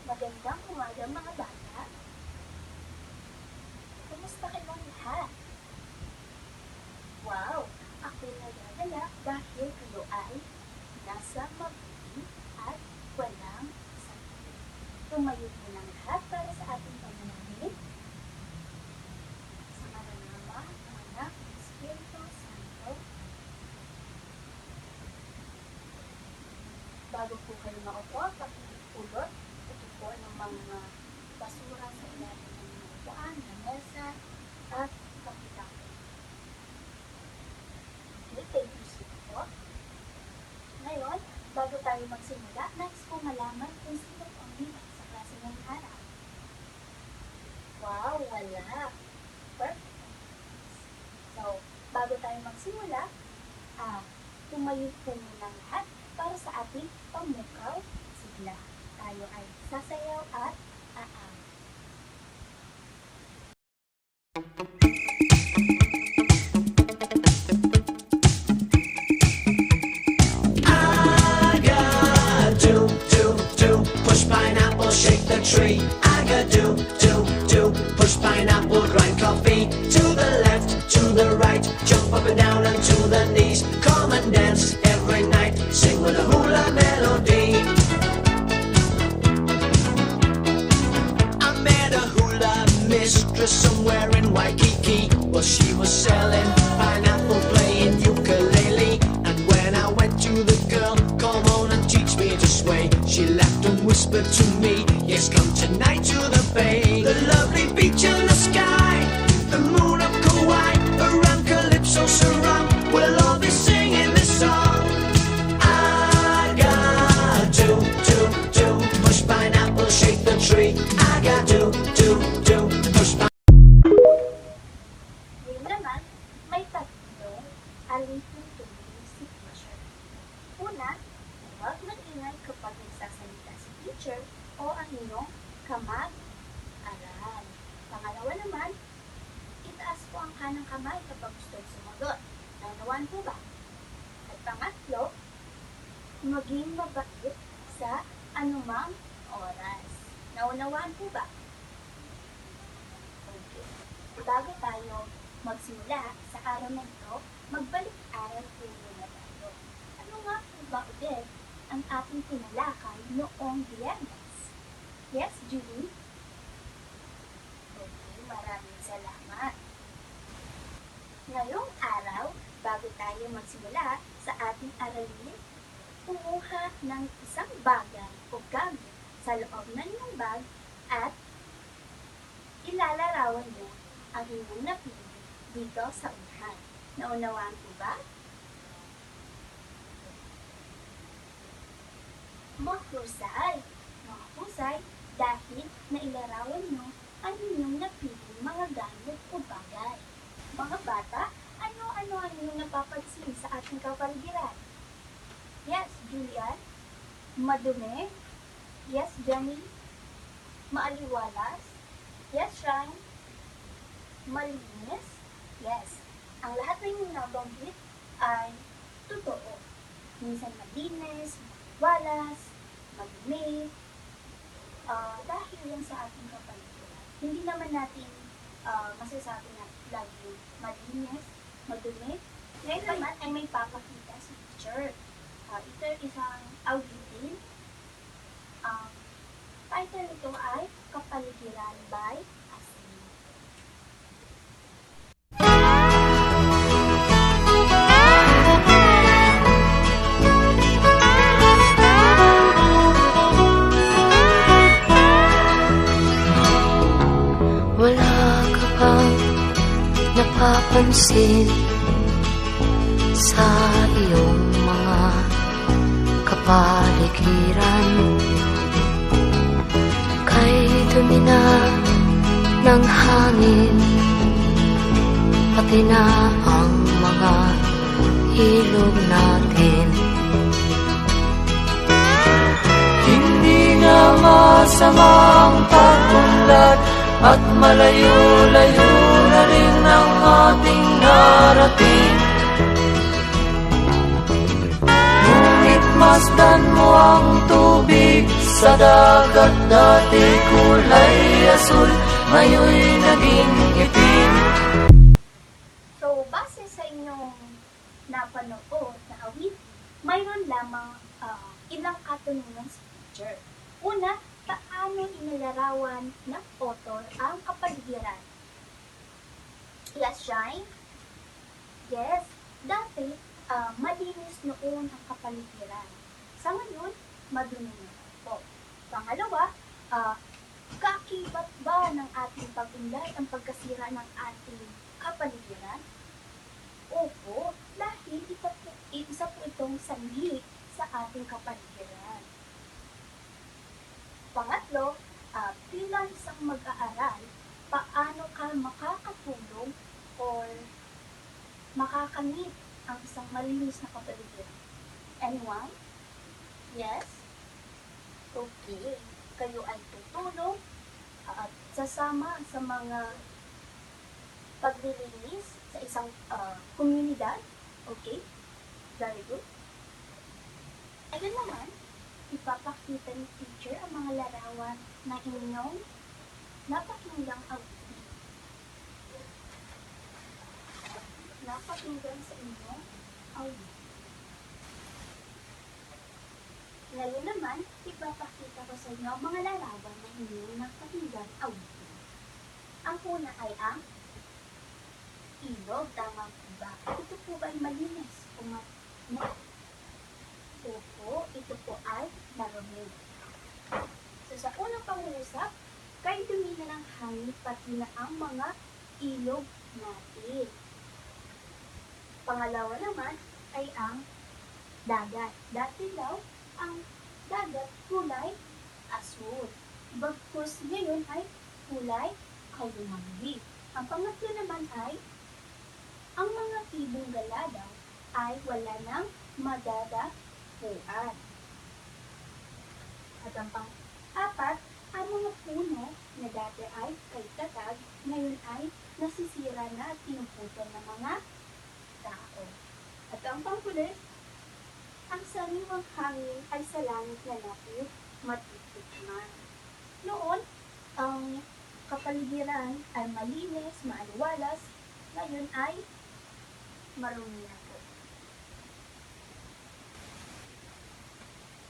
Magandang umaga mga bata. Kumusta kayong lahat? Wow! Ako'y nagagalak dahil kayo ay nasa mabuti at walang sakit. Tumayo po ng lahat para sa ating pananamit. Sa ngalan ng Ama, ng Anak, ng Espiritu Santo. Bago po kayo maupo, pakipulot ito po ng mga basura sa ilalim ng mga upuan, ng mesa, at kapitake. Okay, thank you so po. Ngayon, bago tayo magsimula, nais ko malaman kung sino po ang bilang sa klase ngayong araw. Wow, wala. Perfect. So, bago tayo magsimula, tumayo po muna lahat para sa ating pamukaw sigla. Tayo ay sasayaw at aawit. Push pineapple, shake the tree. I got do, push pineapple, grind coffee. To the left, to the right, jump up and down and to the knees. Come and dance every night, sing with a hula melody. I met a hula mistress somewhere in Waikiki. Well, she was selling pineapple, playing ukulele. And when I went to the girl, come on and teach me to sway, she laughed and whispered to me, yes, come tonight to the bay. The lovely beach and the sky, the moon of Kauai, around Calypso Sarong, we'll all be singing this song. I got to push pineapple, shake the tree. I got to push pineapple. Ngayon naman, may tatlong alituntunin si teacher. Una, huwag mag-ingay kapag nagsasalita si teacher o ang inyong kamag-aral. Pangalawa naman, itaas po ang kanang kamay kapag gusto sumagot. Naunawaan po ba? At pangatlo, maging mabait sa anumang oras. Naunawaan po ba? Okay. Bago tayo magsimula sa araw na ito, magbalik-aral po muna tayo. Ano nga po ba ulit ang ating tinalakay noong Biyernes? Yes, Julie? Okay, maraming salamat. Ngayong araw, bago tayo magsimula sa ating aralin, kumuha ng isang bagay o gamit sa loob ng iyong bag at ilalarawan mo ang inyong napili dito sa unahan. Naunawaan po ba? Mahusay dahil nailarawan nyo ang inyong napiling mga gamit o bagay. Mga bata, ano-ano ang inyong napapansin sa ating kapaligiran? Yes, Julian? Madumi? Yes, Jenny? Maaliwalas? Yes, Shine? Malinis? Yes. Ang lahat ng inyong nabanggit ay totoo. Minsan malinis, maaliwalas, madumi, dahil yan sa ating kapaligiran. Hindi naman natin masasabi na lagi malinis, madumi. Ngayon naman ay may papakita si teacher. Ito isang auditin. Ang title nito ay Kapaligiran by Asin. Wala ka bang napapansin sa iyong mga kapaligiran? Kay dumi na ng hangin, pati na ang mga ilog natin. Hindi na masamang pag-unlad at malayo-layo na rin ang ating narating. Ngunit masdan mo ang tubig Sa dagat dati kulay asul, ngayon'y naging itim. So, base sa inyong napanood na awit, mayroon lamang ilang katanungan sa teacher. Una, paano inilarawan ng author ang kapaligiran? Yes, Shine? Yes, dati malinis noon ang kapaligiran. Sa ngayon, madumi na po. Pangalawa, kakibat ba ng ating pag-unlad ang pagkasira ng ating kapaligiran? Opo, dahil isa po itong sanhi sa ating kapaligiran. Pangatlo, bilang isang mag-aaral, paano ka makakatulong or makakamit ang isang malinis na kapaligiran? Anyone? Yes? Okay. Kayo ay tutulong at sasama sa mga paglilinis sa isang komunidad. Okay? Very good. Ayun naman, ipapakita ni teacher ang mga larawan na inyong napakinggang awitin. Napakinggan sa inyong awitin. Ngayon naman, ipapakita ko sa inyo ang mga larawan na inyong napakinggang awitin. Ang una ay ang ilog, tama po ba? Ito po ba ay malinis o malinis? Opo, ito po ay marumi. So sa unang pangusap, kay dumi na ng hangin pati na ang mga ilog natin. Pangalawa naman ay ang dagat. Dati daw, ang dagat kulay asul. Bagkus ngayon ay kulay kalumanggi. Ang pangatlo naman ay ang mga ibong gala daw ay wala ng madadapuan. At ang pang-apat, ang mga puno na dati ay kay tatag, ngayon ay nasisira na at pinuputan ng mga tao. At ang panghuli, ang sariwang hangin ay sa langit na natin matitikman. Noon, ang kapaligiran ay malinis, maaliwalas, ngayon ay marumi na po.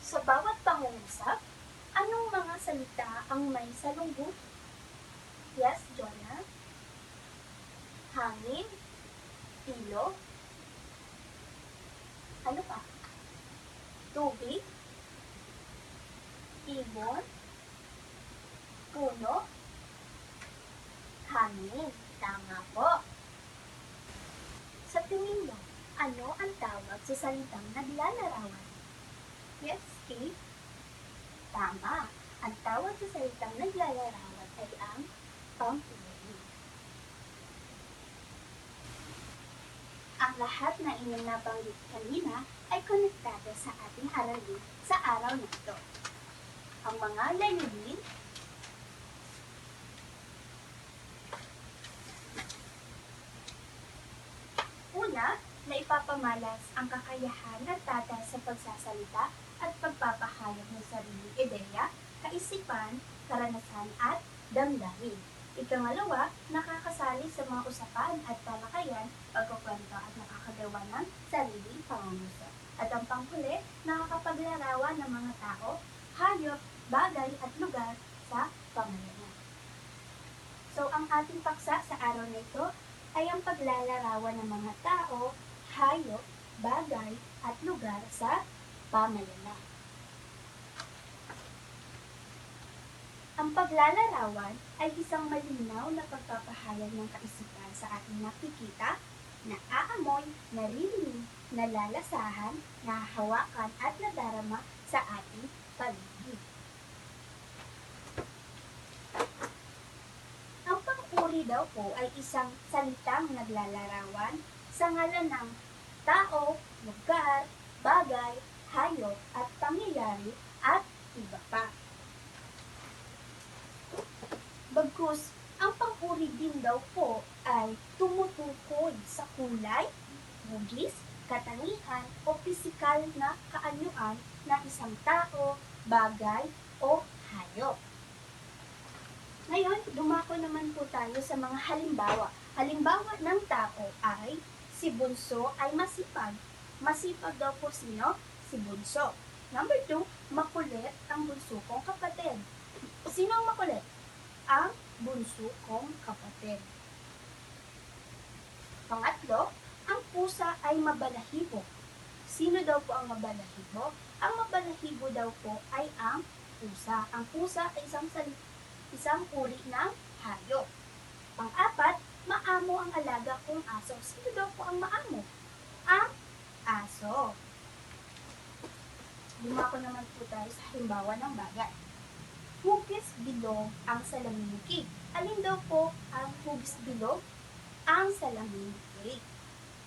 Sa bawat pangungusap, anong mga salita ang may salunggot? Yes, Jonah? Hangin? Ilog? Ano pa? Tubig? Ibon? Puno? Hangin. Tama po. Sa tingin mo, ano ang tawag sa salitang naglalarawan? Yes, Kate? Tama. Ang tawag sa salitang naglalarawan ay ang pangpili. Ang lahat na inyong nabanggit kanina ay konektado sa ating aralin sa araw na ito. Ang mga layunin, una, na ipapamalas ang kakayahan at tatay sa pagsasalita at pagpapahayag ng sariling ideya, kaisipan, karanasan at damdamin. Ikangalawa, nakakasali sa mga usapan at talakayan, pagkukwento at nakakagawa ng sariling pangungusap. At ang panghuli, nakakapaglarawan ng mga tao, hayop, bagay at lugar sa pamamagitan. So, ang ating paksa sa araw na ito ay ang paglalarawan ng mga tao, hayop, bagay at lugar sa pamamagitan. Ang paglalarawan ay isang malinaw na pagpapahayag ng kaisipan sa ating nakikita, naaamoy, naririnig, nalalasahan, nahahawakan at nadarama sa ating paligid. Ang pang-uri daw po ay isang salitang naglalarawan sa ngalan ng tao, lugar, bagay, hayop at pangyayari at iba pa. Bagkus, ang pang-uri din daw po ay tumutukoy sa kulay, hugis, katangian o pisikal na kaanyuan ng isang tao, bagay, o hayop. Ngayon, dumako naman po tayo sa mga halimbawa. Halimbawa ng tao ay si Bunso ay masipag. Masipag daw po sino? Si Bunso. Number 2, makulit ang bunso kong kapatid. Sino ang makulit? Ang bunso kong kapatid. Pangatlo, ang pusa ay mabalahibo. Sino daw po ang mabalahibo? Ang mabalahibo daw po ay ang pusa. Ang pusa ay isang uri ng hayop. Pang-apat, maamo ang alaga kong aso. Sino daw po ang maamo? Ang aso. Dumako naman po tayo sa halimbawa ng bagay. Hugis bilog ang salaminki. Alin daw po ang hugis bilog? Ang salaminki.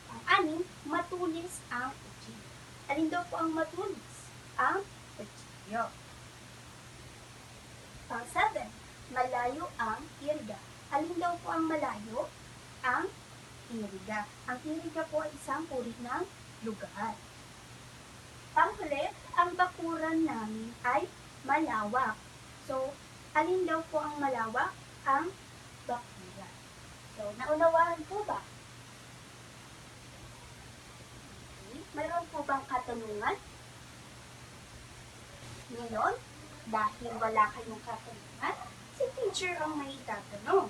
Pang-anim, matulis ang kutsilyo. Alin daw po ang matulis? Ang kutsilyo. Pang-7, malayo ang irga. Alin daw po ang malayo? Ang irga. Ang irga po ay isang uri ng lugar. Panghuli, ang bakuran namin ay malawak. So, alin daw po ang malawak? Ang bakuran. So, naunawaan po ba? Okay. Mayroon po bang katanungan? Ngayon, dahil wala kayong katanungan, si teacher ang may itatanong.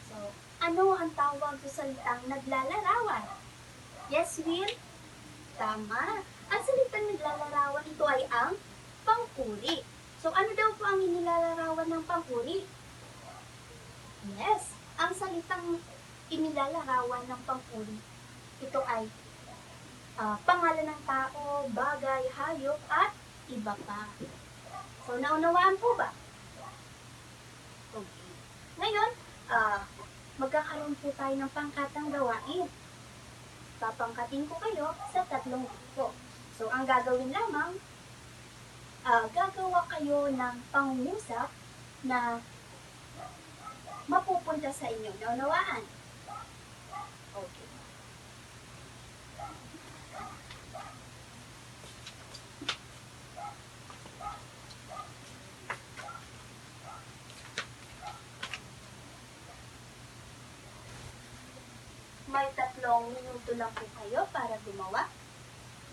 So, ano ang tawag sa salitang naglalarawan? Yes, Will? Tama. Ang salitang naglalarawan, ito ay ang pangkuri. So, ano daw po ang inilalarawan ng pangkuri? Yes, ang salitang inilalarawan ng pangkuri, ito ay pangalan ng tao, bagay, hayop, at iba pa. So, naunawaan po ba? Okay. Ngayon, magkakaroon po tayo ng pangkatang gawain. Papangkatin ko kayo sa 3 grupo. So, ang gagawin lamang, gagawa kayo ng pangungusap na mapupunta sa inyo. Naunawaan? Okay. May 3 minuto lang po kayo para gumawa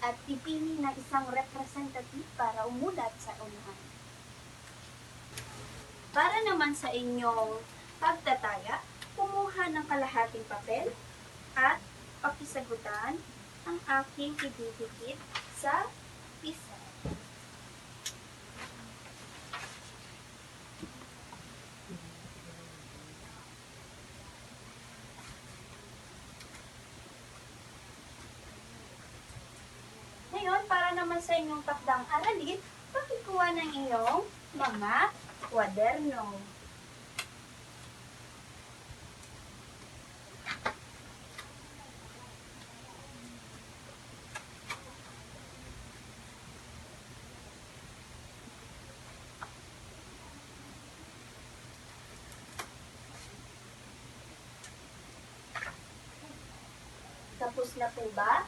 at pipili na isang representative para umulat sa unahan. Para naman sa inyong pagtataya, kumuha ng kalahating papel at pakisagutan ang aking ididikit sa pisa. Ngayon, para naman sa inyong takdang aralin, pakikuha ng inyong mga kwaderno. Tapos na po ba